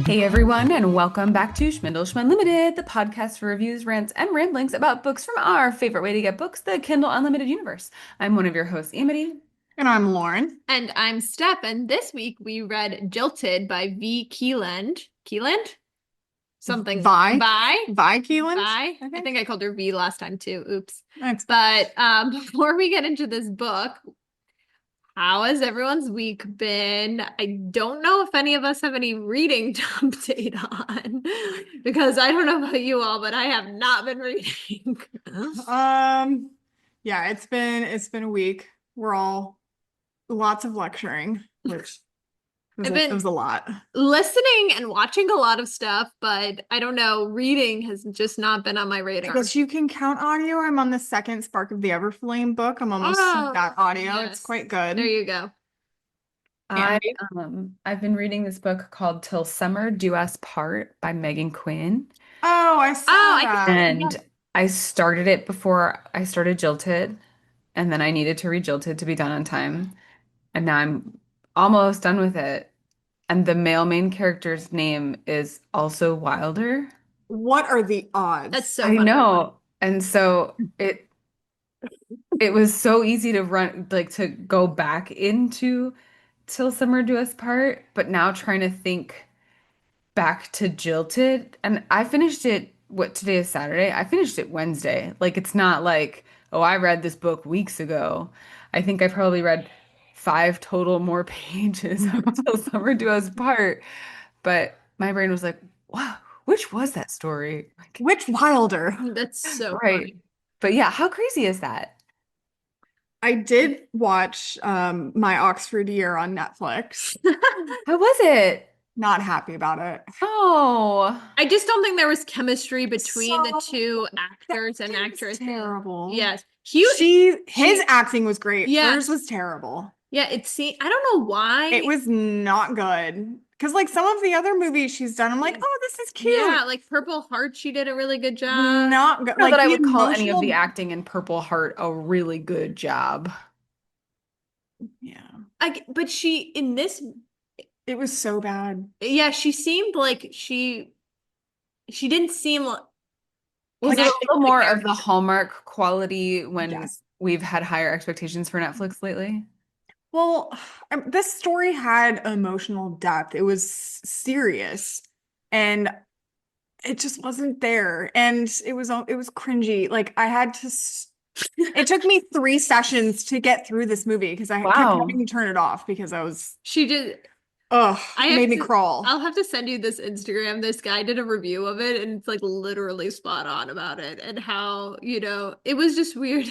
Hey everyone, and welcome back to Schmindel Unlimited, the podcast for reviews, rants, and ramblings about books from our favorite way to get books, the Kindle Unlimited universe. I'm one of your hosts, Amity. And I'm Lauren. And I'm Steph, and this week we read Jilted by Vi Keeland. Keeland? Something. Vi Vi Keeland? Vi? I think I called her V last time too. Oops. That's But before we get into this book, how has everyone's week been? I don't know if any of us have any reading to update on because I don't know about you all, but I have not been reading. Yeah, it's been a week. We're all lots of lecturing, which it was a lot. Listening and watching a lot of stuff, but I don't know, reading has just not been on my radar. I guess you can count audio. I'm on the second Spark of the Everflame book. I'm almost got audio. Yes. It's quite good. There you go. I've been reading this book called Till Summer Do Us Part by Megan Quinn. Oh, I saw that. And I started it before I started Jilted, and then I needed to read Jilted to be done on time. And now I'm almost done with it. And the male main character's name is also Wilder. What are the odds? That's so I funny. know. And so it was so easy to run, like to go back into Till Summer Do Us Part, but now trying to think back to Jilted. And I finished it, today is Saturday? I finished it Wednesday. Like it's not like, oh, I read this book weeks ago. I think I probably read 5 total more pages until Summer Do Us Part. But my brain was like, wow, which was that story? Like, Which Wilder? That's so right. funny. But yeah, how crazy is that? I did watch My Oxford Year on Netflix. How was it? Not happy about it. Oh, I just don't think there was chemistry between the So- two actors and That was actresses. terrible. Yes. His acting was great. Yes. Hers was terrible. Yeah, I don't know why. It was not good. Because like some of the other movies she's done, I'm like, oh, this is cute. Yeah, like Purple Heart, she did a really good job. Not good. I don't know Like that I the would call any of the emotional- acting in Purple Heart a really good job. Yeah. But she, in this, It was so bad. yeah, she seemed like she didn't seem like, Was Like, it a I- little more of the Hallmark quality when Yes. we've had higher expectations for Netflix lately? Well, this story had emotional depth. It was serious. And it just wasn't there. And it was cringy. Like I had to it took me 3 sessions to get through this movie because I kept Wow. having to turn it off because I was she did. it made me crawl. I'll have to send you this Instagram. This guy did a review of it and it's like literally spot on about it and how, it was just weird.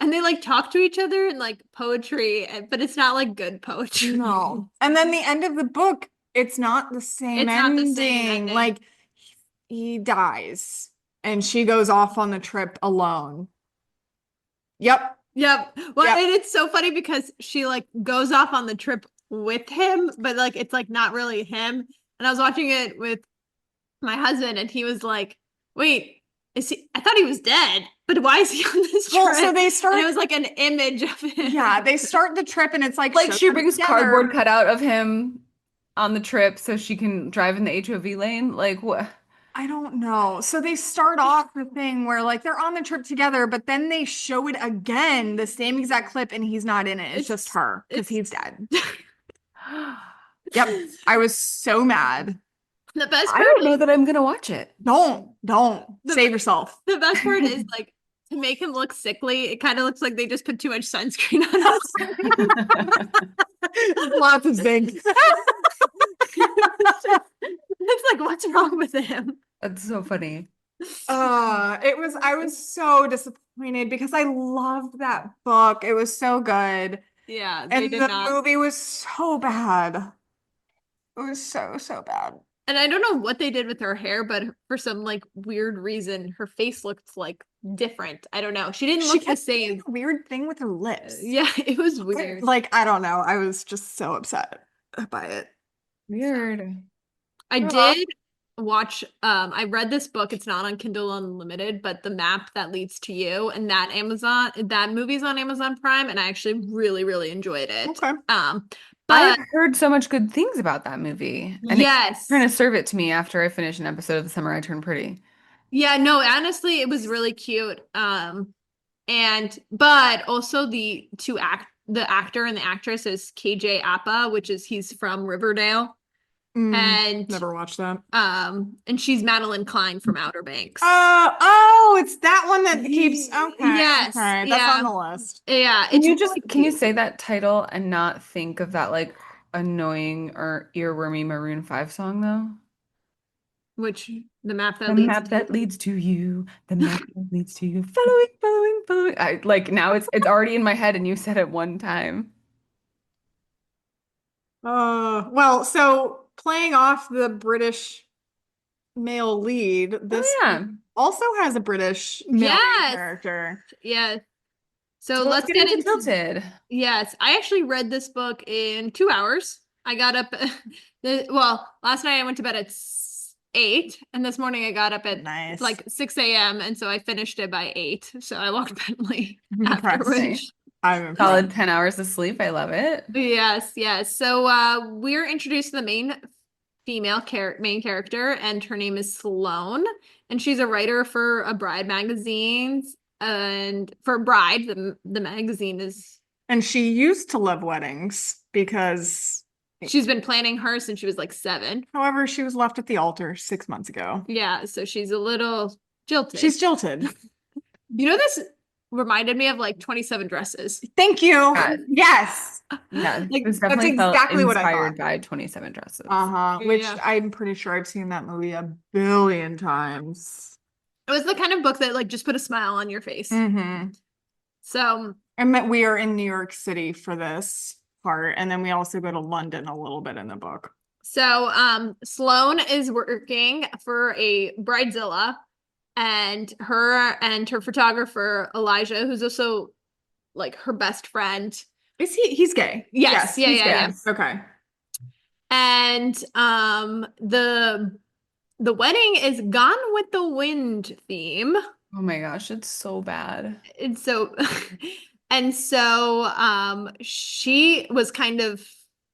And they like talk to each other in like poetry, but it's not like good poetry. No. And then the end of the book, it's not the same It's not the ending. same ending. Like he dies and she goes off on the trip alone. Yep. Yep. Well, Yep. and it's so funny because she like goes off on the trip with him, but like it's like not really him. And I was watching it with my husband and he was like, wait, I thought he was dead, but why is he on this trip? Well, so they start And it was like an image of him. Yeah, they start the trip and it's like Like show she them brings together. cardboard cutout of him on the trip so she can drive in the HOV lane. Like what? I don't know. So they start off the thing where like they're on the trip together, but then they show it again, the same exact clip, and he's not in it. It's just her because he's dead. Yep. I was so mad. The best I part don't know is that I'm gonna watch it. Don't save yourself. the best part is like to make him look sickly, it kind of looks like they just put too much sunscreen on him. Lots of zinc. It's like, what's wrong with him? That's so funny. I was so disappointed because I loved that book. It was so good. Yeah, they And did the not. movie was so bad. It was so bad. And I don't know what they did with her hair, but for some like weird reason, her face looked like different. I don't know. She didn't look the kept doing same. a weird thing with her lips. Yeah, it was weird. Like, I don't know. I was just so upset by it. Weird. I did watch I read this book. It's not on Kindle Unlimited, but The Map That Leads to You, and that movie's on Amazon Prime, and I actually really, really enjoyed it. Okay. I have But heard so much good things about that movie, and it's trying yes. to serve it to me after I finish an episode of The Summer I Turned Pretty. Yeah, no, honestly, it was really cute. And but also the actor and the actress is KJ Apa, which is he's from Riverdale. And Never watched that. and she's Madeline Klein from Outer Banks. Oh, it's that one that keeps. Okay, Yes, okay, that's yeah. on the list. Yeah, Can it's you just really can you cute. say that title and not think of that like annoying or earwormy Maroon 5 song though? Which The Map That The Leads map to that leads to you, the map that leads to you, following, following, following. I like now it's already in my head and you said it one time. Well, so playing off the British male lead, this Oh yeah. also has a British male main Yes. character. Yeah. So So let's let's get get into into Jilted. yes. I actually read this book in 2 hours. I got up last night I went to bed at 8, and this morning I got up at Nice. like 6 a.m. and so I finished it by 8. So I walked bed late I'm impressed. afterwards. I'm impressed. Solid 10 hours of sleep. I love it. Yes, yes. So we're introduced to the main character, and her name is Sloane, and she's a writer for a Bride magazines, and for Bride, the magazine is And she used to love weddings because, she's been planning her since she was like 7. however, she was left at the altar 6 months ago. Yeah, so she's a little jilted. She's jilted. You know, this reminded me of like 27 Dresses. Thank you. Yeah. Yes. Yeah, Like, this that's definitely felt exactly what I inspired thought. by 27 Dresses. Which Yeah. I'm pretty sure I've seen that movie a billion times. It was the kind of book that like just put a smile on your face. Mm-hmm. So And that we are in New York City for this part, and then we also go to London a little bit in the book. So, Sloane is working for a bridezilla, and her photographer Elijah, who's also like her best friend. Is he's gay? Yes, yeah, he's yeah, gay. yeah. Okay. And the wedding is Gone with the Wind theme. Oh my gosh, it's so bad. And so she was kind of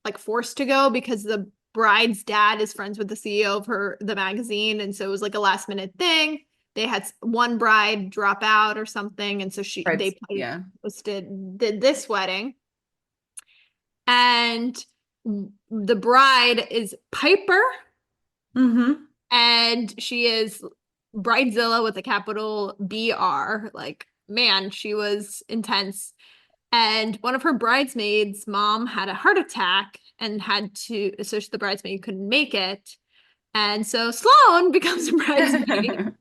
like forced to go because the bride's dad is friends with the CEO of the magazine, and so it was like a last minute thing. They had one bride drop out or something, and so Yeah. did this wedding. And the bride is Piper, Mm-hmm. and she is Bridezilla with a capital BR. Like, man, she was intense. And one of her bridesmaids' mom had a heart attack and so the bridesmaid couldn't make it. And so Sloane becomes a bridesmaid.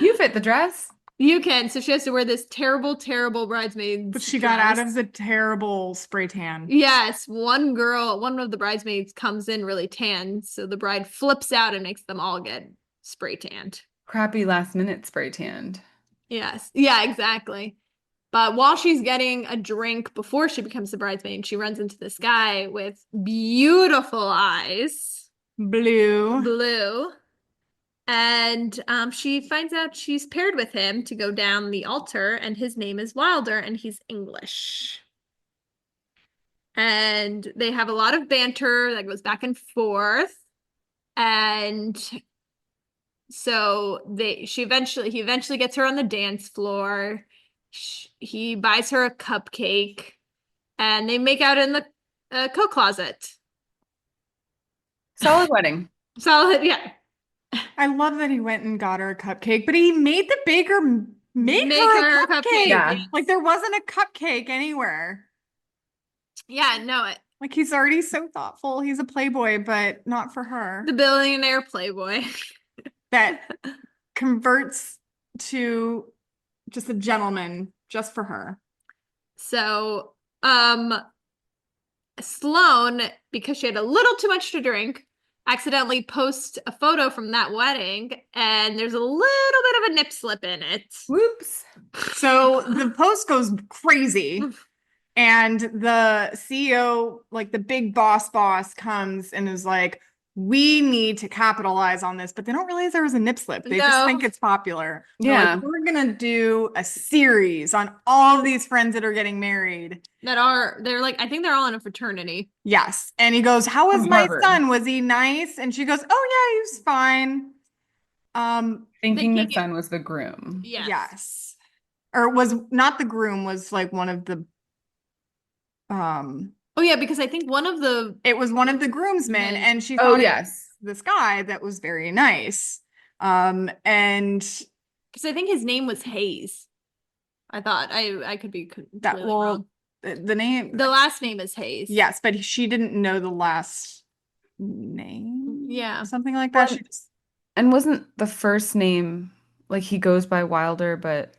You fit the dress. You can. So she has to wear this terrible, terrible bridesmaid's But she dress. got out of the terrible spray tan. Yes, one of the bridesmaids comes in really tan, so the bride flips out and makes them all get spray tanned. Crappy last minute spray tanned. Yes. Yeah, exactly. But while she's getting a drink before she becomes the bridesmaid, she runs into this guy with beautiful eyes. Blue. And she finds out she's paired with him to go down the altar, and his name is Wilder, and he's English. And they have a lot of banter that goes back and forth. And so he eventually gets her on the dance floor. He buys her a cupcake, and they make out in the coat closet. Solid wedding. Solid, yeah. I love that he went and got her a cupcake, but he made the baker make her a cupcake. Yeah. Like there wasn't a cupcake anywhere. Yeah, no, Like he's already so thoughtful. He's a playboy, but not for her. the billionaire playboy. That converts to just a gentleman just for her. So, Sloane, because she had a little too much to drink, accidentally posts a photo from that wedding, and there's a little bit of a nip slip in it. Whoops. So the post goes crazy, and the CEO, like the big boss, comes and is like, we need to capitalize on this, but they don't realize there was a nip slip. They just think No, it's popular. They're like, Yeah. we're gonna do a series on all of these friends that are getting married. they're like, I think they're all in a fraternity. Yes. And he goes, how was From my Harvard. son? Was he nice? And she goes, oh yeah, he was fine. They Thinking the take it. son was the groom. Yes. Yes. Or was not the groom, was like one of the um Oh yeah, because I think one of the it was one of the groomsmen, men, and she Oh, thought it was yes. this guy that was very nice. And because I think his name was Hayes. I thought I could be that completely well, wrong. the name, The last name is Hayes. yes, but she didn't know the last name, Yeah. something like that. Well, She just and wasn't the first name like he goes by Wilder, but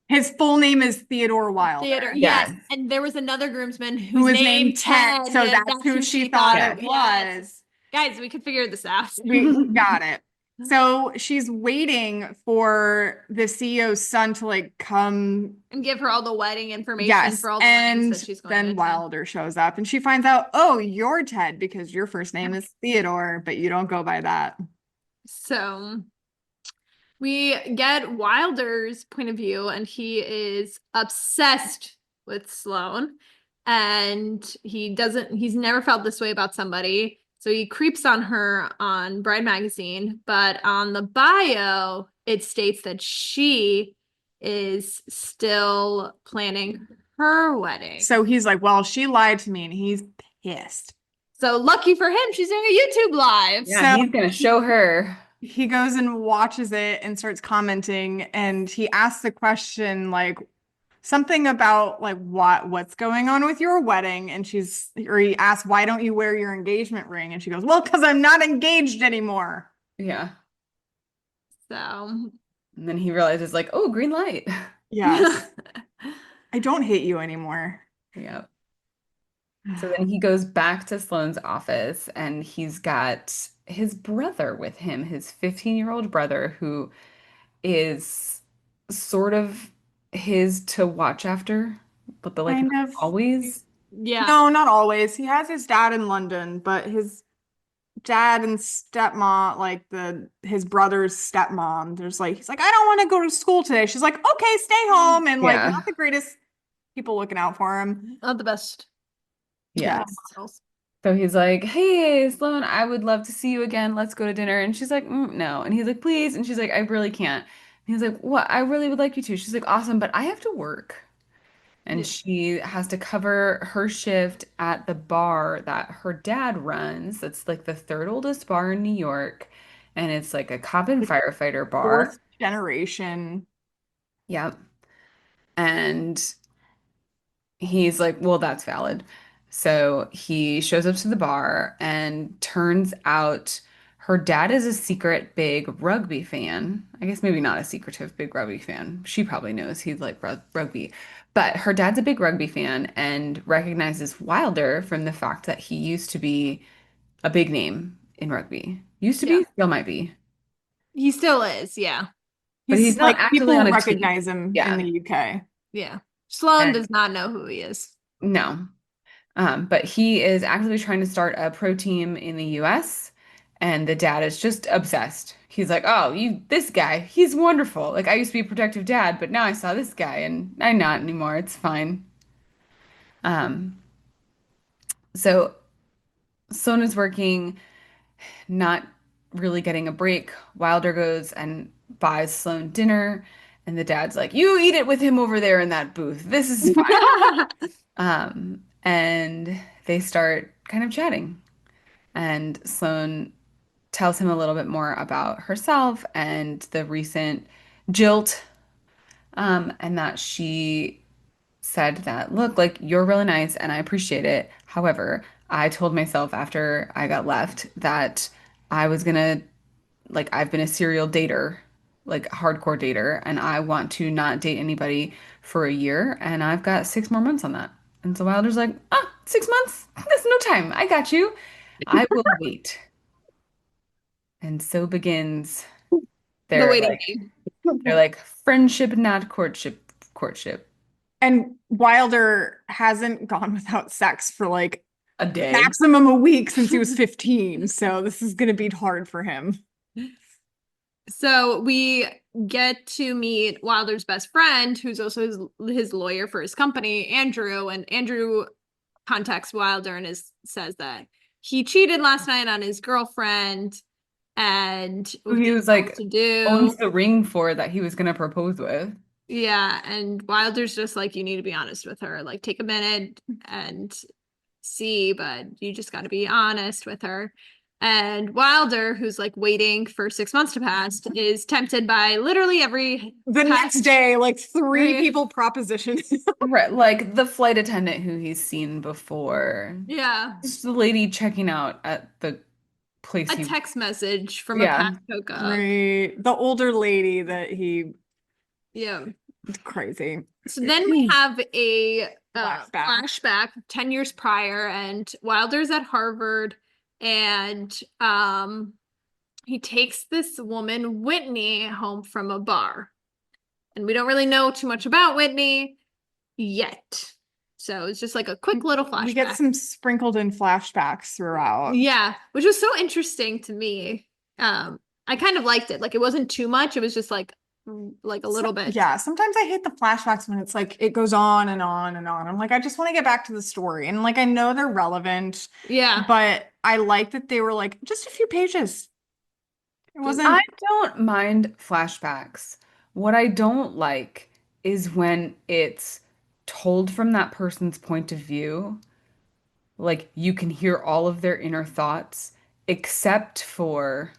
his full name is Theodore Theater. Wilder, Yes. yes. And there was another groomsman who whose was name named Ted. Ted. So that's That's who who she she thought thought it it. Yes. Yes. was. Guys, we could figure this out. We got it. So she's waiting for the CEO's son to like come. And give her all the wedding information Yes. for all the weddings And that she's going to then attend. Wilder shows up and she finds out, oh, you're Ted because your first name is Theodore, but you don't go by that. So we get Wilder's point of view, and he is obsessed with Sloane. And he's never felt this way about somebody. So he creeps on her on Bride Magazine, but on the bio, it states that she is still planning her wedding. So he's like, well, she lied to me and he's pissed. So lucky for him, she's doing a YouTube live. Yeah, So he's gonna show her. he goes and watches it and starts commenting, and he asks the question like something about like what's going on with your wedding, and he asks, why don't you wear your engagement ring? And she goes, well, because I'm not engaged anymore. Yeah. So And then he realizes, like, oh, green light. Yes. I don't hate you anymore. Yeah. So then he goes back to Sloane's office and he's got his brother with him, his 15-year-old brother, who is sort of his to watch after, but like Kind not of. always. yeah. No, not always. He has his dad in London, but his dad and stepmom, like his brother's stepmom, there's like he's like, I don't want to go to school today. She's like, okay, stay home, and like Yeah. not the greatest people looking out for him. Not the best Yeah. Yes. models. So he's like, hey, Sloane, I would love to see you again. Let's go to dinner. And she's like, no. And he's like, please. And she's like, I really can't. And he's like, what? I really would like you to. She's like, awesome, but I have to work. And Yeah. she has to cover her shift at the bar that her dad runs. That's like the third oldest bar in New York. And it's like a cop and firefighter bar. Fourth generation. Yep. And he's like, well, that's valid. So he shows up to the bar and turns out her dad is a secret big rugby fan. I guess maybe not a secretive big rugby fan. She probably knows he's like rugby. But her dad's a big rugby fan and recognizes Wilder from the fact that he used to be a big name in rugby. Used to Yeah. be, still might be. He still is, yeah. But He's he's not like actively on people a team. recognize him in Yeah. the UK. Yeah. Sloane And does not know who he is. no. But he is actively trying to start a pro team in the US, and the dad is just obsessed. He's like, "Oh, this guy, he's wonderful. Like I used to be a protective dad, but now I saw this guy, and I'm not anymore. It's fine." Um, so Sloan is working, not really getting a break. Wilder goes and buys Sloan dinner, and the dad's like, "You eat it with him over there in that booth. This is fine." And they start kind of chatting. And Sloane tells him a little bit more about herself and the recent jilt, and that she said that, look, like you're really nice and I appreciate it. However, I told myself after I got left that I was gonna, like, I've been a serial dater, like hardcore dater, and I want to not date anybody for a year, and I've got 6 more months on that. And so Wilder's like, ah, 6 months? That's no time. I got you. I will wait. And so begins The their waiting like game. their like friendship, not courtship. And Wilder hasn't gone without sex for like A day. maximum a week since he was 15. So this is going to be hard for him. So we get to meet Wilder's best friend, who's also his lawyer for his company, Andrew. And Andrew contacts Wilder and says that he cheated last night on his girlfriend and Who he didn't was know what like to do. owns the ring for that he was gonna propose with. Yeah, and Wilder's just like, you need to be honest with her. Like, take a minute and see, but you just got to be honest with her. And Wilder, who's like waiting for 6 months to pass, is tempted by literally every The next day, like three Right. people propositioned. Right, like the flight attendant who he's seen before. Yeah, Just the lady checking out at the place a he, text message from a yeah. past hookup. Right. The older lady that he Yeah. crazy. So then we have a Flashback. flashback 10 years prior, and Wilder's at Harvard, and he takes this woman, Whitney, home from a bar. And we don't really know too much about Whitney yet. So it's just like a quick little flashback. We get some sprinkled in flashbacks throughout. Yeah, which was so interesting to me. I kind of liked it. Like it wasn't too much. It was just like a little bit. Yeah, sometimes I hate the flashbacks when it's like it goes on and on and on. I'm like, I just want to get back to the story. And like I know they're relevant, Yeah. but I like that they were like just a few pages. It wasn't I don't mind flashbacks. What I don't like is when it's told from that person's point of view. Like you can hear all of their inner thoughts, except for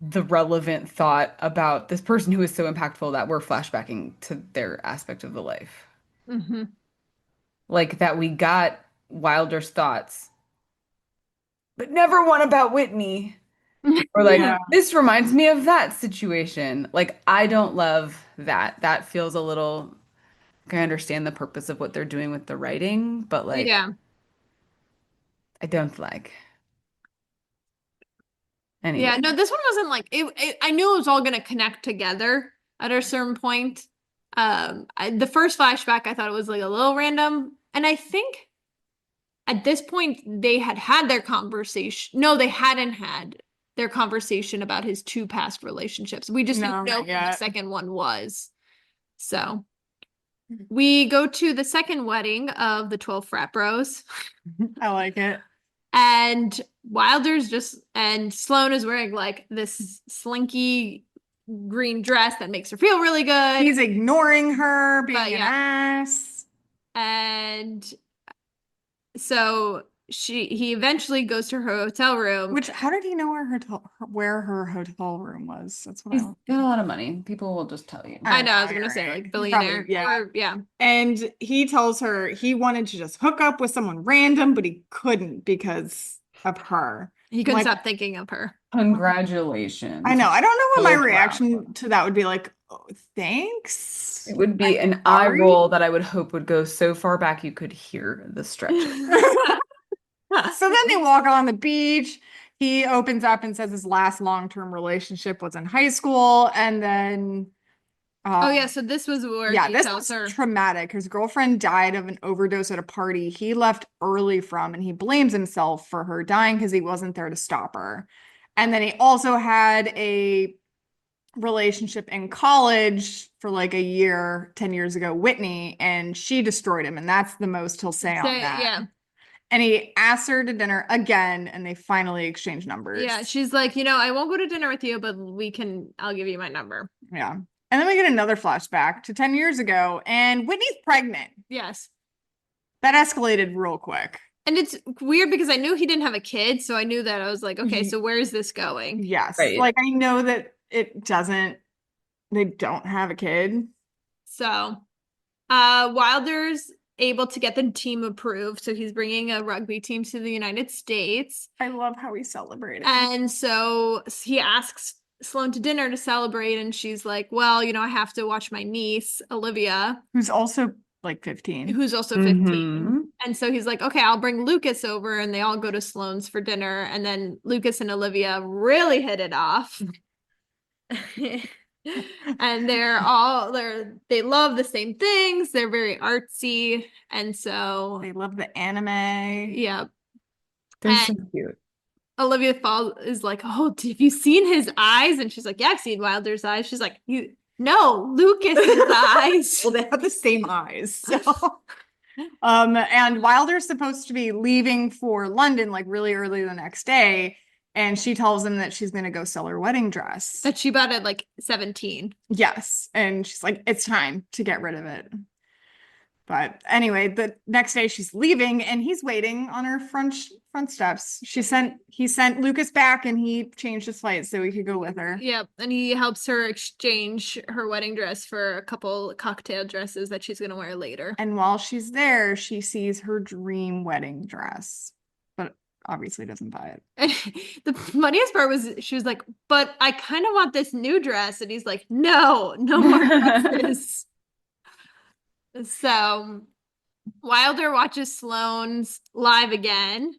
the relevant thought about this person who is so impactful that we're flashbacking to their aspect of the life. Mm-hmm. Like that we got Wilder's thoughts, but never one about Whitney. Or like, yeah. this reminds me of that situation. Like, I don't love that. That feels a little, like, I understand the purpose of what they're doing with the writing, but like, Yeah. I don't like. Yeah. Anyway, No, this one wasn't like I knew it was all gonna connect together at a certain point. The first flashback I thought it was like a little random, and I think at this point they had their conversation. No, they hadn't had their conversation about his two past relationships. We just No, didn't know not who the yet. second one was. So we go to the second wedding of the 12 frat bros. I like it. And and Sloane is wearing like this slinky green dress that makes her feel really good. He's ignoring her, being But an yeah. ass. And so he eventually goes to her hotel room. Which, how did he know where her hotel room was? That's what he's I got a lot of money. People will just tell you. I know, I was you're gonna say right. like He billionaire. probably- yeah. Or, yeah. And he tells her he wanted to just hook up with someone random, but he couldn't because of her. He couldn't Like, stop thinking of her. Congratulations. I know. I don't know what my So proud. reaction to that would be like, oh, thanks. It would be an eye roll that I would hope would go so far back you could hear the stretching. So then they walk on the beach. He opens up and says his last long-term relationship was in high school. And then Oh yeah, so this was where yeah, he this tells was her. traumatic. His girlfriend died of an overdose at a party he left early from, and he blames himself for her dying because he wasn't there to stop her. And then he also had a relationship in college for like a year, 10 years ago, Whitney, and she destroyed him. And that's the most he'll say on that. Yeah. And he asked her to dinner again, and they finally exchanged numbers. Yeah, she's like, I won't go to dinner with you, but I'll give you my number. Yeah. And then we get another flashback to 10 years ago, and Whitney's pregnant. Yes. That escalated real quick. And it's weird because I knew he didn't have a kid, so I knew that I was like, okay, so where is this going? Yes. Right. Like I know that they don't have a kid. So, Wilder's able to get the team approved, so he's bringing a rugby team to the United States. I love how he celebrated. And so he asks Sloane to dinner to celebrate, and she's like, well, I have to watch my niece, Olivia, who's also like 15. who's also 15. Mm-hmm. And so he's like, okay, I'll bring Lucas over, and they all go to Sloane's for dinner. And then Lucas and Olivia really hit it off. And they love the same things. They're very artsy. And so, They love the anime. yeah. They're And so cute. Olivia Fall is like, "Oh, have you seen his eyes?" And she's like, "Yeah, I've seen Wilder's eyes." She's like, no, Lucas's eyes." Well, they have the same eyes. So, and Wilder's supposed to be leaving for London like really early the next day. And she tells him that she's going to go sell her wedding dress. That she bought at like 17. Yes. And she's like, it's time to get rid of it. But anyway, the next day she's leaving and he's waiting on her front steps. He sent Lucas back and he changed his flight so he could go with her. Yep. And he helps her exchange her wedding dress for a couple cocktail dresses that she's going to wear later. And while she's there, she sees her dream wedding dress, but obviously doesn't buy it. The funniest part was she was like, "But I kind of want this new dress." And he's like, "No, no more dresses." So Wilder watches Sloane's live again,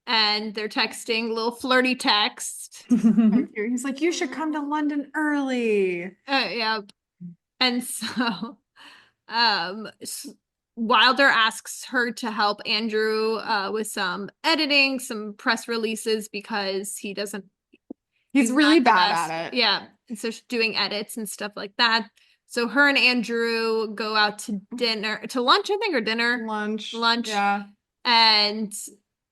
and they're texting, little flirty text. He's like, you should come to London early. Yeah. And so Wilder asks her to help Andrew with some editing, some press releases, because he's really not the bad best. at it. Yeah. And so she's doing edits and stuff like that. So her and Andrew go out to lunch, I think, or dinner. Lunch. Yeah. And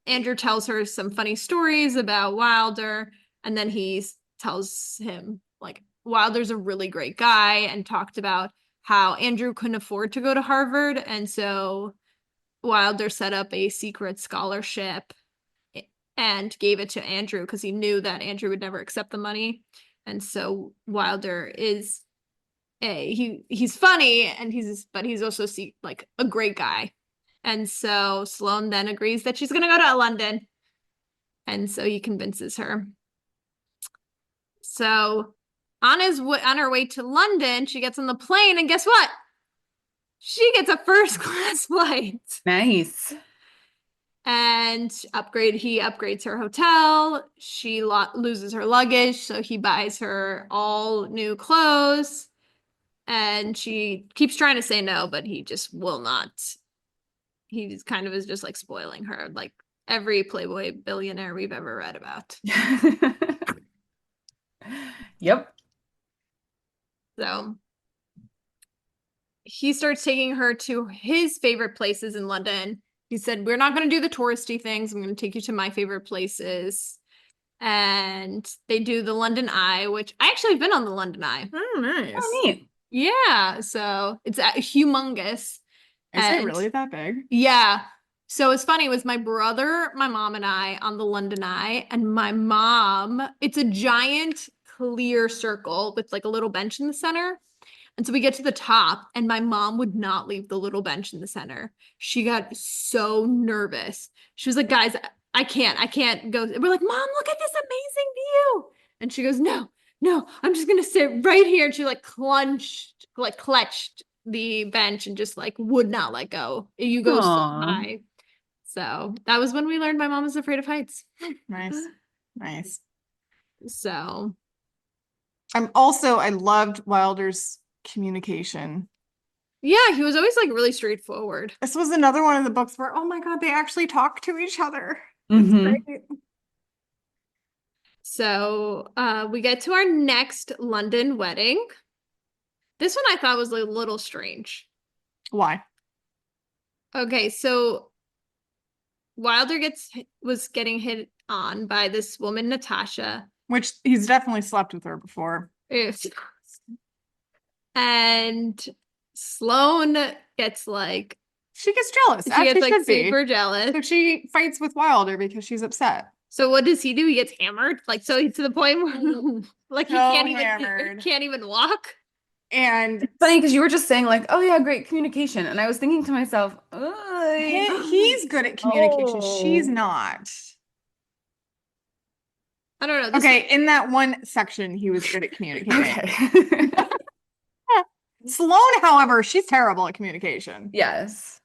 Andrew tells her some funny stories about Wilder. And then he tells him, like, Wilder's a really great guy, and talked about how Andrew couldn't afford to go to Harvard. And so Wilder set up a secret scholarship and gave it to Andrew because he knew that Andrew would never accept the money. And so Wilder is he's funny, and but he's also like a great guy. And so Sloane then agrees that she's gonna go to London, and so he convinces her. So on her way to London, she gets on the plane, and guess what? She gets a first class flight. Nice. And he upgrades her hotel. She loses her luggage, so he buys her all new clothes. And she keeps trying to say no, but he just will not. He just kind of is just like spoiling her, like every Playboy billionaire we've ever read about. Yep. So he starts taking her to his favorite places in London. He said, "We're not going to do the touristy things. I'm going to take you to my favorite places." And they do the London Eye, which I actually have been on the London Eye. Oh, nice. Oh, neat. Yeah, so it's humongous. Is it really that big? Yeah. So it's funny, it was my brother, my mom, and I on the London Eye, and my mom, it's a giant clear circle with like a little bench in the center. And so we get to the top, and my mom would not leave the little bench in the center. She got so nervous. She was like, "Guys, I can't go." We're like, "Mom, look at this amazing view." And she goes, "No, no, I'm just gonna sit right here." And she like clutched the bench and just like would not let go. You go so high. So that was when we learned my mom is afraid of heights. Nice. So I loved Wilder's communication. yeah, he was always like really straightforward. This was another one of the books where, oh my God, they actually talk to each other. Mm-hmm. So we get to our next London wedding. This one I thought was a little strange. Why? Okay, so Wilder was getting hit on by this woman, Natasha. Which he's definitely slept with her before. And Sloane gets like... She gets jealous. She gets like super jealous. So she fights with Wilder because she's upset. So what does he do? He gets hammered? Like, so to the point where like he can't even walk? And it's funny because you were just saying like, oh yeah, great communication. And I was thinking to myself, he's good at communication. She's not. I don't know. Okay, in that one section, he was good at communicating. Okay. Sloane, however, she's terrible at communication. Yes.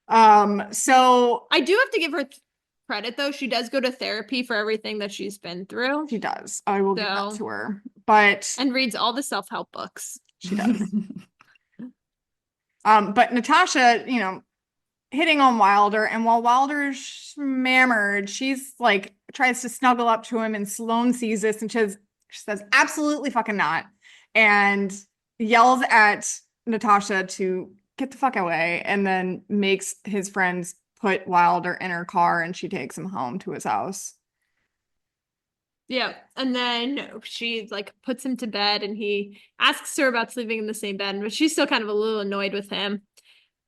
So I do have to give her credit though. She does go to therapy for everything that she's been through. She does. I will give that to her. But And reads all the self-help books. she does. But Natasha, hitting on Wilder, and while Wilder's mammered, she's like tries to snuggle up to him, and Sloane sees this and she says, absolutely fucking not, and yells at Natasha to get the fuck away, and then makes his friends put Wilder in her car, and she takes him home to his house. Yeah. And then she like puts him to bed and he asks her about sleeping in the same bed, but she's still kind of a little annoyed with him.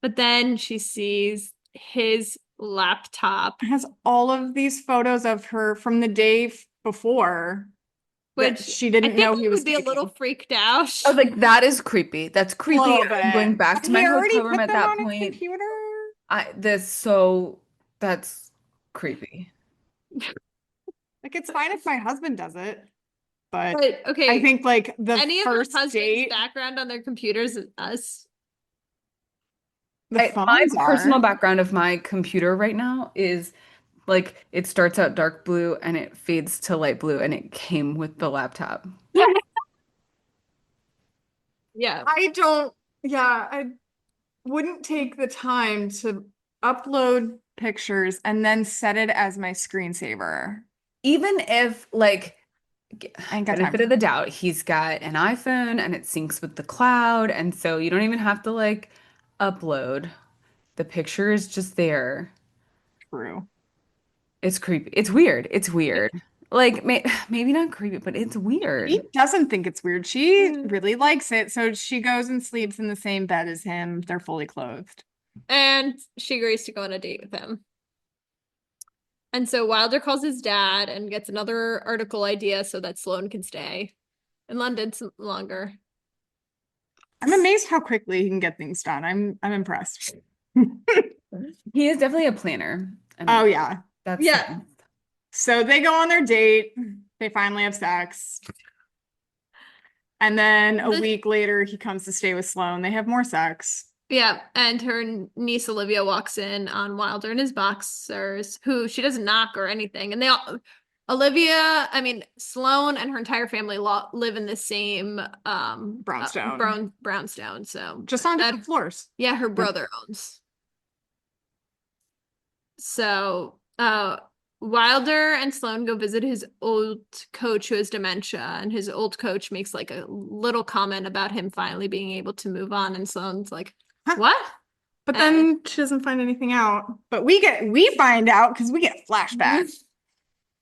But then she sees his laptop, It has all of these photos of her from the day before that which she I didn't think know I he was would be a little taking. freaked out. I was like, that is creepy. That's A creepy. little I'm going bit. back to He my already hotel room put at them that on his point. computer. That's creepy. Like, it's fine if my husband does it, but But I okay, think like the any of her first husband's date, background on their computers is us. the My phones personal are. background of my computer right now is like it starts out dark blue and it fades to light blue and it came with the laptop. Yeah. I don't, yeah, I wouldn't take the time to upload pictures and then set it as my screensaver. Even if like I ain't got time benefit for of the doubt, he's got an iPhone and it syncs with the cloud and so you don't even have to like upload. The picture is just there. true. It's creepy. It's weird. It's weird. Like maybe not creepy, but it's weird. She doesn't think it's weird. She really likes it. So she goes and sleeps in the same bed as him. They're fully clothed. And she agrees to go on a date with him. And so Wilder calls his dad and gets another article idea so that Sloane can stay in London some longer. I'm amazed how quickly he can get things done. I'm impressed. He is definitely a planner, Oh and yeah. that's Yeah. nice. So they go on their date. They finally have sex. And then a week later, he comes to stay with Sloane. They have more sex. Yeah, and her niece Olivia walks in on Wilder and his boxers, who she doesn't knock or anything. And Olivia, I mean, Sloane and her entire family live in the same Brownstone. brownstone. So Just on that, different floors. yeah, her brother owns. So Wilder and Sloane go visit his old coach who has dementia, and his old coach makes like a little comment about him finally being able to move on, and Sloane's like, Huh. what? But then she doesn't find anything out. But we find out because we get flashbacks.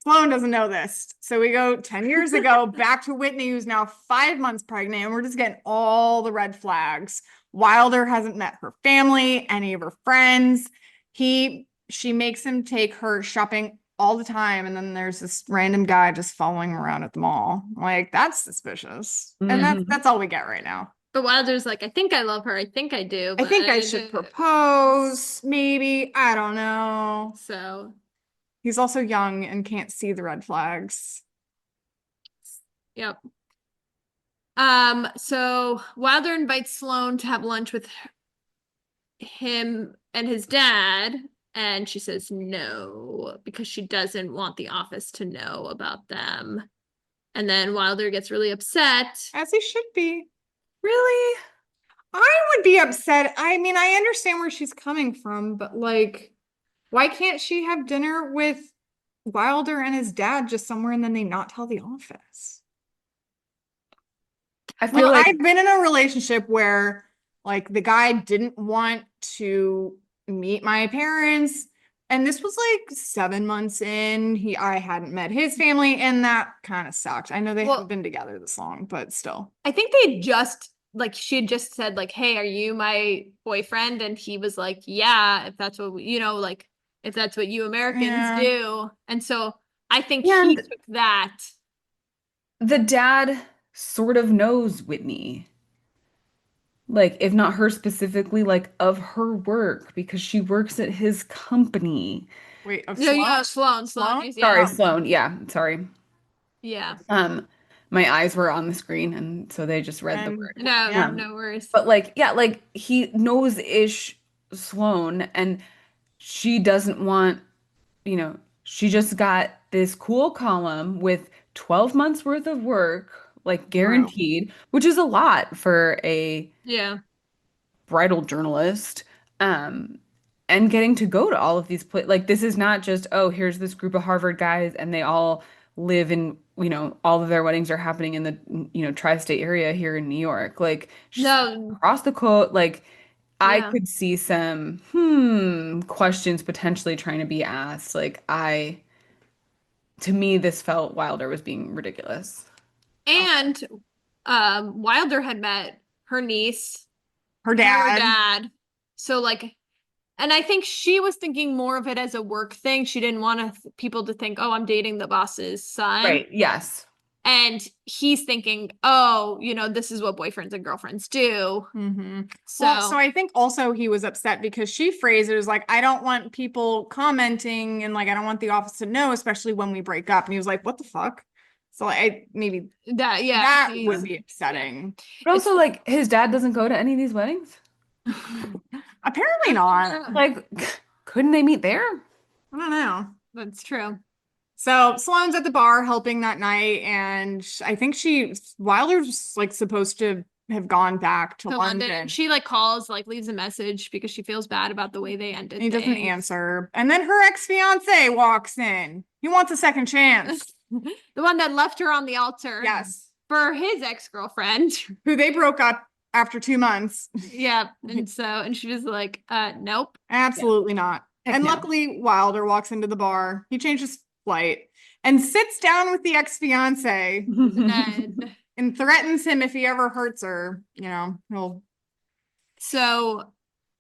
Sloane doesn't know this. So we go 10 years ago back to Whitney, who's now 5 months pregnant, and we're just getting all the red flags. Wilder hasn't met her family, any of her friends. She makes him take her shopping all the time, and then there's this random guy just following him around at the mall. Like, that's suspicious. And Mhm. that's all we get right now. But Wilder's like, I think I love her. I think I do. I But think I should propose, maybe. I don't know. So, He's also young and can't see the red flags. yep. So Wilder invites Sloane to have lunch with him and his dad, and she says no because she doesn't want the office to know about them. And then Wilder gets really upset. As he should be. Really? I would be upset. I mean, I understand where she's coming from, but like, why can't she have dinner with Wilder and his dad just somewhere and then they not tell the office? I feel Like, like I've been in a relationship where like the guy didn't want to meet my parents. And this was like 7 months in. I hadn't met his family, and that kind of sucked. I know they haven't been together this long, but still. I think they just like she had just said like, "Hey, are you my boyfriend?" And he was like, "Yeah, if that's what like if that's what you Americans do." And so I think he and took that. the dad sort of knows Whitney. Like, if not her specifically, like of her work because she works at his company. Wait, of No, Sloan? yeah, Sloane, Sloan? yeah, Sorry, Sloane. Yeah, sorry. yeah. My eyes were on the screen and so they just read the And word. No, yeah. no worries. But like, yeah, like he knows ish Sloane and she doesn't want, you know, she just got this cool column with 12 months worth of work like True. guaranteed, which is a lot for a Yeah. bridal journalist. Um, and getting to go to all of these places. Like, this is not just, oh, here's this group of Harvard guys and they all live in, all of their weddings are happening in the, tri-state area here in New York. Like, she's No, across the coast. Like, I yeah. could see some, questions potentially trying to be asked. To me, this felt Wilder was being ridiculous. And Wilder had met her niece Her and her dad. dad. So like, and I think she was thinking more of it as a work thing. She didn't want people to think, "Oh, I'm dating the boss's son." Right. Yes. And he's thinking, "Oh, this is what boyfriends and girlfriends do." Well, so So, I think also he was upset because she phrased it as like, I don't want people commenting and like I don't want the office to know, especially when we break up. And he was like, what the fuck? So I maybe yeah, that would he's be upsetting. But it's also, like, his dad doesn't go to any of these weddings. Apparently not. Like, couldn't they meet there? I don't know. That's true. So Sloane's at the bar helping that night, and I think Wilder's like supposed to have gone back to To London. London. She like calls, like leaves a message because she feels bad about the way they And ended he doesn't things. answer. And then her ex-fiance walks in. He wants a second chance. The one that left her on the altar. Yes. For his ex-girlfriend. Who they broke up after 2 months. Yeah. And she was like, nope. Absolutely not. Heck And no. luckily, Wilder walks into the bar. He changes flight and sits down with the ex-fiance And and threatens him if he ever hurts her. He'll. so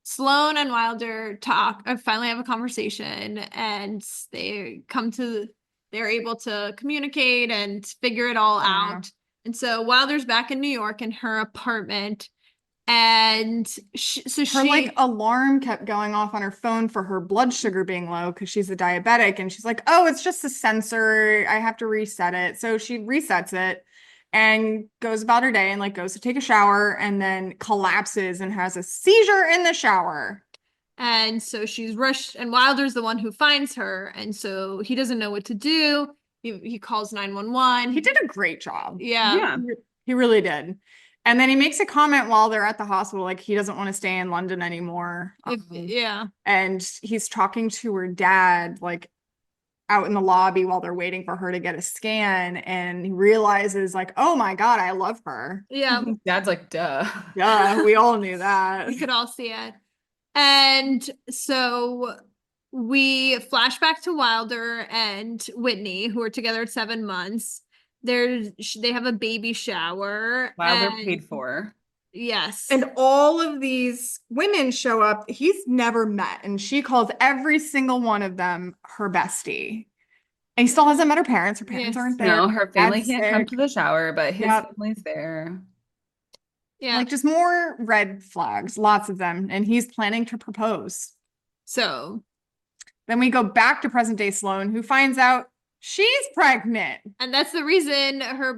Sloane and Wilder finally have a conversation, and they're able to communicate and figure it all out. And so Wilder's back in New York in her apartment, and Her like alarm kept going off on her phone for her blood sugar being low because she's a diabetic, and she's like, oh, it's just a sensor, I have to reset it. So she resets it and goes about her day and like goes to take a shower and then collapses and has a seizure in the shower. And so she's rushed, and Wilder's the one who finds her, and so he doesn't know what to do. He calls 911. He did a great job. Yeah. He really did. And then he makes a comment while they're at the hospital, like he doesn't want to stay in London anymore. Yeah. And he's talking to her dad, like out in the lobby while they're waiting for her to get a scan. And he realizes, like, oh my God, I love her. Yeah. Dad's like, duh. Yeah, we all knew that. We could all see it. And so we flash back to Wilder and Whitney, who are together 7 months. They have a baby shower. Wilder and paid for. Yes. And all of these women show up he's never met. And she calls every single one of them her bestie. And he still hasn't met her parents. Her parents aren't there. No, her family Dad's can't come to the shower, but his Yep. family's there. Yeah. Like just more red flags, lots of them. And he's planning to propose. So Then we go back to present day Sloane, who finds out she's pregnant. and that's the reason her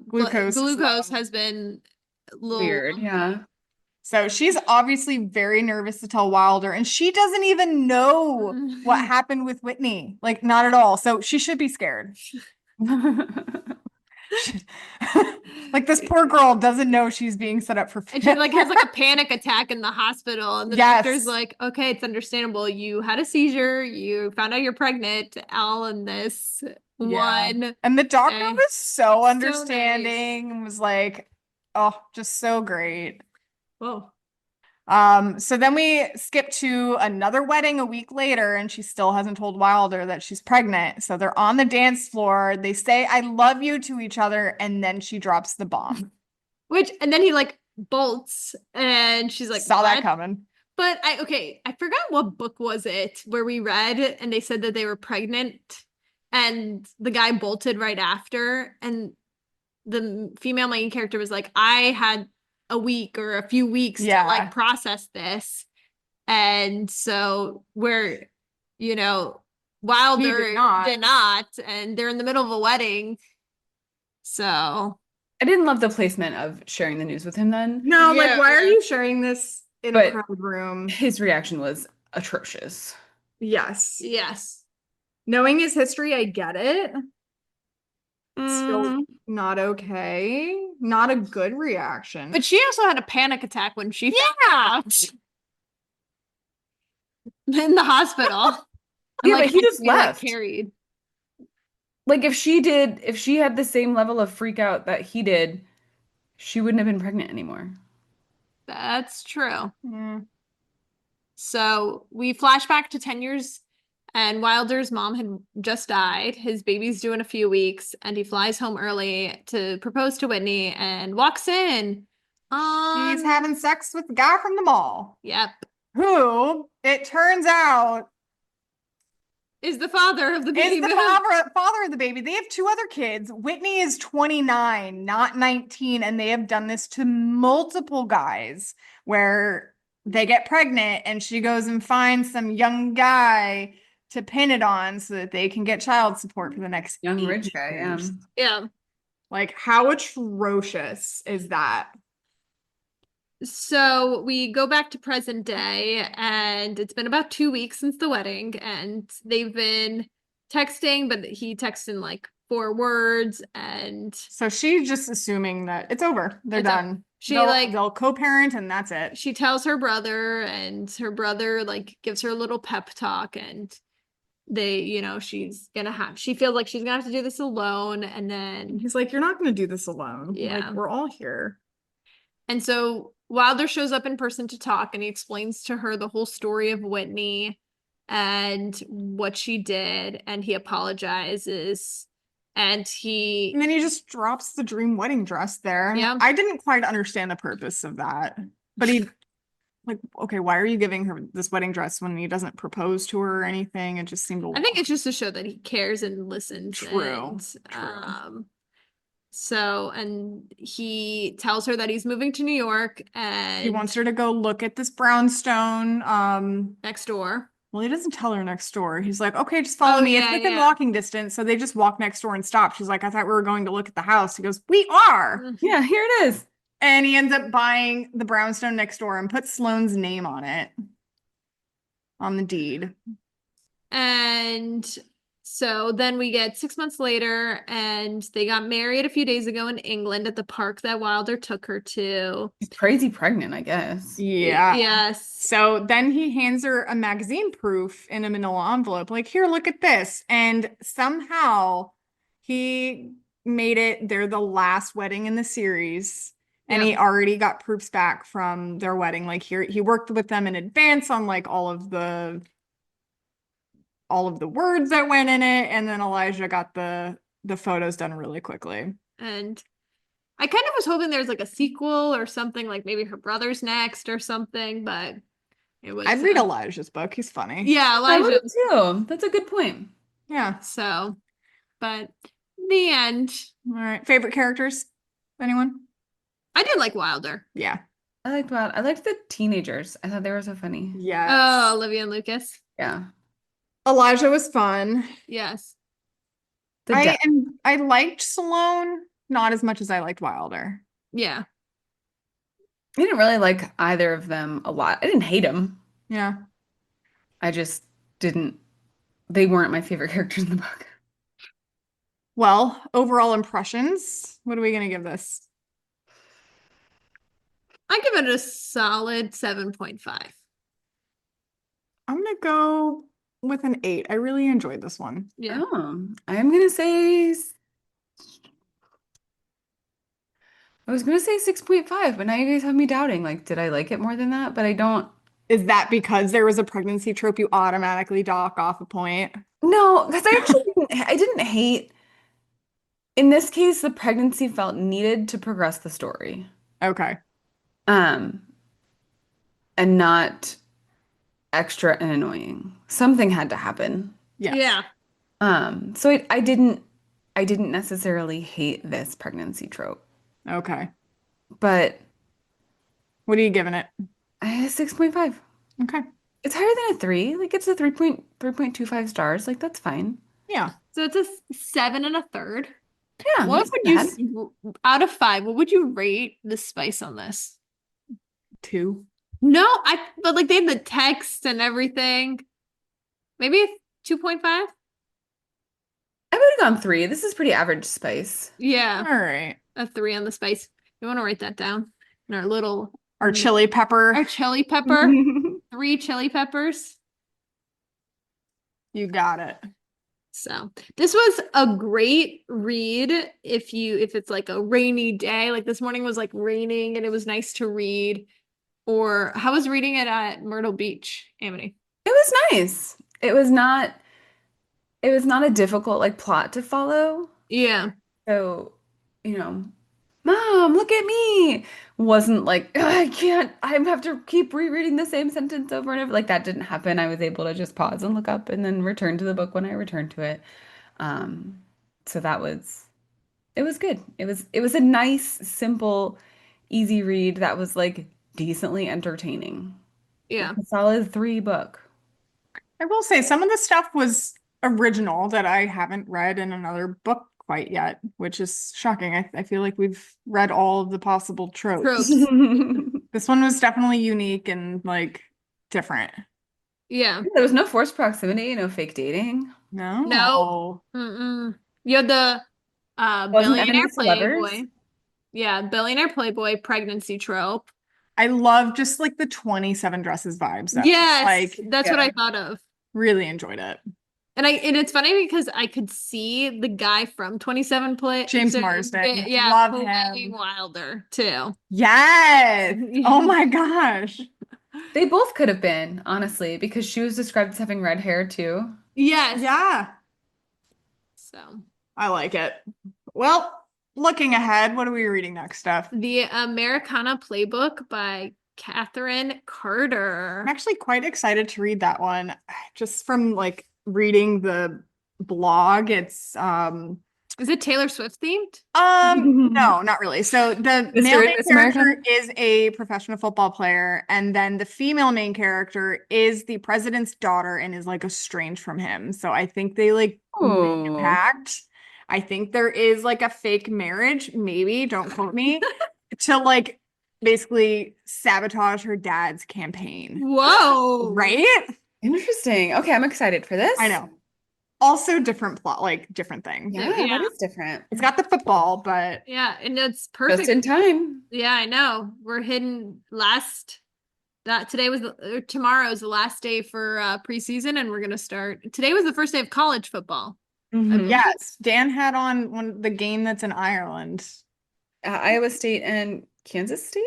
glucose has been Weird, yeah. So she's obviously very nervous to tell Wilder, and she doesn't even know what happened with Whitney. Like, not at all. So she should be scared. Like, this poor girl doesn't know she's being set up for And she like has like a panic attack in the hospital, and the Yes. doctor's like, okay, it's understandable. You had a seizure, you found out you're pregnant, all in this one. And the doctor day. was so nice. understanding and was like, oh, just so great. Whoa. So then we skip to another wedding a week later, and she still hasn't told Wilder that she's pregnant. So they're on the dance floor. They say, I love you to each other, and then she drops the bomb. And then he like bolts, and she's like, Saw that "What?" coming. But I forgot what book was it where we read and they said that they were pregnant, and the guy bolted right after, and the female main character was like, I had a week or a few weeks to like process this. And so Wilder did not, and they're in the middle of a wedding. So I didn't love the placement of sharing the news with him then. No, like, why are you sharing this in a crowded room? His reaction was atrocious. Yes. Yes. Knowing his history, I get it. Still Mm. not okay. Not a good reaction. But she also had a panic attack when she found out in the hospital. And Yeah, like but he had just to be like left. carried. Like if she had the same level of freak out that he did, she wouldn't have been pregnant anymore. That's true. Mm. So we flash back to 10 years, and Wilder's mom had just died. His baby's due in a few weeks, and he flies home early to propose to Whitney and walks in She's on, having sex with the guy from the mall, yep, who it turns out is the father of the is baby. the father of the baby. They have two other kids. Whitney is 29, not 19, and they have done this to multiple guys where they get pregnant and she goes and finds some young guy to pin it on so that they can get child support for the next Young 8 rich guy, yeah. years. Yeah. Like, how atrocious is that? So we go back to present day, and it's been about 2 weeks since the wedding, and they've been texting, but he texts in like 4 words, and So she's just assuming that it's over. They're It's over. done. She They'll co-parent and that's it. she tells her brother, and her brother like gives her a little pep talk, and they, she feels like she's gonna have to do this alone, and then He's like, you're not going to do this alone. yeah. Like, we're all here. And so Wilder shows up in person to talk, and he explains to her the whole story of Whitney and what she did, and he apologizes, and And then he just drops the dream wedding dress there. Yeah. I didn't quite understand the purpose of that. But he, like, okay, why are you giving her this wedding dress when he doesn't propose to her or anything? It just seemed a I think it's just to show that he cares and listens. True. So, and he tells her that he's moving to New York and He wants her to go look at this brownstone. Next door. Well, he doesn't tell her next door. He's like, okay, just follow me. It's Yeah, within yeah. walking distance. So they just walk next door and stop. She's like, I thought we were going to look at the house. He goes, we are. Yeah, here it is. And he ends up buying the brownstone next door and puts Sloane's name on it, on the deed. And so then we get 6 months later, and they got married a few days ago in England at the park that Wilder took her to. She's crazy pregnant, I guess. Yeah. Yes. So then he hands her a magazine proof in a manila envelope. Like, here, look at this. And somehow he made it, they're the last wedding in the series. And he already got proofs back from their wedding. Like, here, he worked with them in advance on like all of the words that went in it, and then Elijah got the photos done really quickly. And I kind of was hoping there's like a sequel or something, like maybe her brother's next or something, but it was I'd read Elijah's book. He's funny. Yeah, I Elijah would too. That's a good point. Yeah. So, but the end. All right. Favorite characters? Anyone? I did like Wilder. Yeah. I liked the teenagers. I thought they were so funny. Yes. Oh, Olivia and Lucas. Yeah. Elijah was fun. Yes. I liked Sloane not as much as I liked Wilder. Yeah. I didn't really like either of them a lot. I didn't hate them. Yeah. I just didn't. They weren't my favorite characters in the book. Well, overall impressions. What are we gonna give this? I give it a solid 7.5. I'm gonna go with an 8. I really enjoyed this one. Yeah. Oh, I'm gonna say. I was gonna say 6.5, but now you guys have me doubting. Like, did I like it more than that? But I don't. Is that because there was a pregnancy trope you automatically dock off a point? No, because I didn't hate. In this case, the pregnancy felt needed to progress the story. Okay. Um, and not extra and annoying. Something had to happen. Yes. Yeah. So I didn't necessarily hate this pregnancy trope, Okay. but What are you giving it? I had 6.5. Okay. It's higher than a 3. Like it's a 3.25 stars. Like that's fine. Yeah. So it's a 7 1/3. Yeah, What that's would not you, bad. out of 5, what would you rate the spice on this? 2. No, but like they have the text and everything. Maybe a 2.5? I would have gone 3. This is pretty average spice. Yeah, All right. a 3 on the spice. You want to write that down in our little Our chili pepper. our chili pepper. 3 chili peppers. You got it. So this was a great read if it's like a rainy day, like this morning was like raining and it was nice to read. Or how was reading it at Myrtle Beach, Amity? It was nice. It was not a difficult like plot to follow. Yeah. So, you know, Mom, look at me. Wasn't like, "Ugh, I can't, I have to keep rereading the same sentence over and over." Like that didn't happen. I was able to just pause and look up and then return to the book when I returned to it. Um, so it was good. It was a nice, simple, easy read that was like decently entertaining. Like Yeah. a solid 3 book. I will say some of the stuff was original that I haven't read in another book quite yet, which is shocking. I feel like we've read all of the possible tropes. Tropes. This one was definitely unique and like different. Yeah. There was no forced proximity, no fake dating. No. Mm-mm. You had the Wasn't billionaire enemies to lovers. playboy. Yeah, billionaire playboy pregnancy trope. I love just like the 27 dresses vibes though. Yes, Like that's what Yeah. I thought of. really enjoyed it. And it's funny because I could see the guy from 27 play James Marsden. Yeah, Love playing him. Wilder too. Yes. Oh my gosh. They both could have been, honestly, because she was described as having red hair too. Yes. Yeah, So I like it. Well, looking ahead, what are we reading next, Steph? the Americana Playbook by Catherine Carter. I'm actually quite excited to read that one. Just from like reading the blog, it's Is it Taylor Swift themed? no, not really. So the Mr. male and main Miss character America? is a professional football player, and then the female main character is the president's daughter and is like estranged from him. So I think they like make a Oh. pact. I think there is like a fake marriage, maybe, don't quote me, to like basically sabotage her dad's campaign. Whoa. Right? Interesting. Okay, I'm excited for this. I know. Also different plot, like different thing. Yeah, Yeah. that is different. It's got the football, but Yeah, and it's Just perfect. in time. Yeah, I know. We're hidden last that today was tomorrow is the last day for preseason and we're gonna start. Today was the first day of college football. Mhm. yes, Dan had on the game that's in Ireland. Iowa State and Kansas State?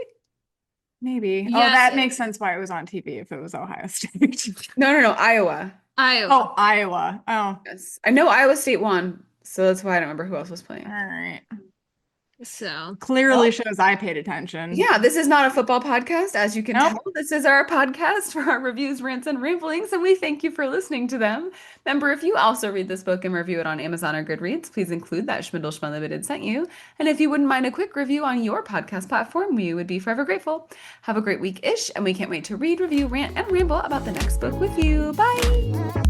Maybe. Oh, Yes. that makes sense why it was on TV if it was Ohio State. No, Iowa. Iowa. Oh, Iowa. Oh, Yes. I know Iowa State won, so that's why I don't remember who else was playing. all right. So Clearly Well, shows I paid attention. yeah, this is not a football podcast, as you can Nope. tell. This is our podcast for our reviews, rants, and ramblings, and we thank you for listening to them. Remember, if you also read this book and review it on Amazon or Goodreads, please include that Schmidl Schmudlibit sent you. And if you wouldn't mind a quick review on your podcast platform, we would be forever grateful. Have a great week-ish, and we can't wait to read, review, rant, and ramble about the next book with you. Bye!